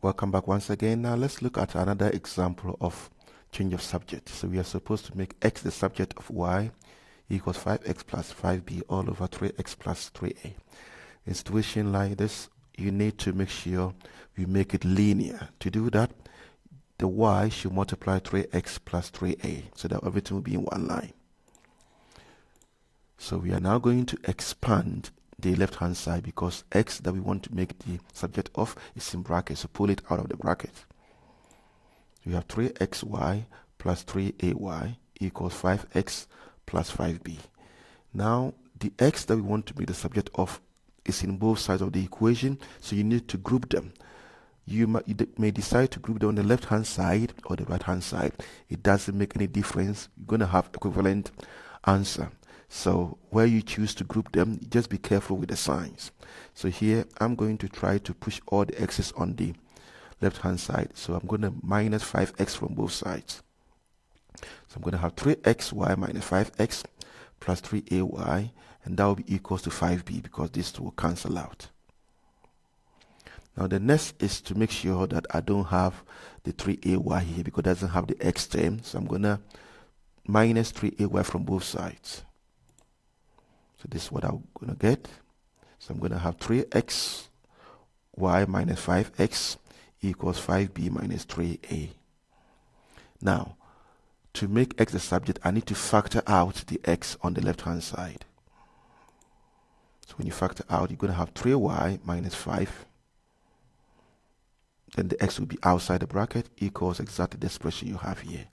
Welcome back once again. Now let's look at another example of change of subject. So we are supposed to make x the subject of y equals 5x plus 5b all over 3x plus 3a. In a situation like this, you need to make sure we make it linear. To do that, the y should multiply 3x plus 3a so that everything will be in one line. So we are now going to expand the left hand side because x that we want to make the subject of is in brackets, so pull it out of the bracket. We have 3xy plus 3ay equals 5x plus 5b. Now the x that we want to be the subject of is in both sides of the equation, so you need to group them. You may decide to group them on the left hand side or the right hand side. It doesn't make any difference. You're going to have equivalent answer. So where you choose to group them, just be careful with the signs. So here I'm going to try to push all the x's on the left hand side. So I'm going to minus 5x from both sides. So I'm going to have 3xy minus 5x plus 3ay, and that will be equals to 5b because these two will cancel out. Now the next is to make sure that I don't have the 3ay here because it doesn't have the x term. So I'm going to minus 3ay from both sides. So this is what I'm going to get. So I'm going to have 3xy minus 5x equals 5b minus 3a. Now, to make x the subject, I need to factor out the x on the left-hand side. So when you factor out, you're going to have 3y minus 5. Then the x will be outside the bracket equals exactly the expression you have here.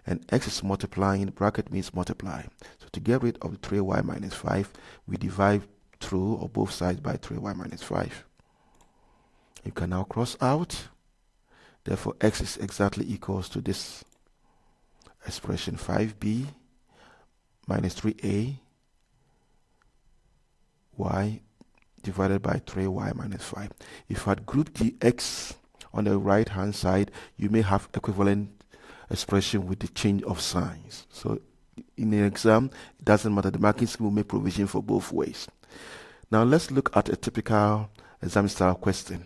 And x is multiplying, bracket means multiply. So to get rid of the 3y minus 5, we divide through or both sides by 3y minus 5. You can now cross out. Therefore, x is exactly equals to this expression 5b minus 3a y divided by 3y minus 5. If I had grouped the x on the right hand side, you may have equivalent expression with the change of signs. So in an exam, it doesn't matter. The marking scheme will make provision for both ways. Now let's look at a typical exam style question.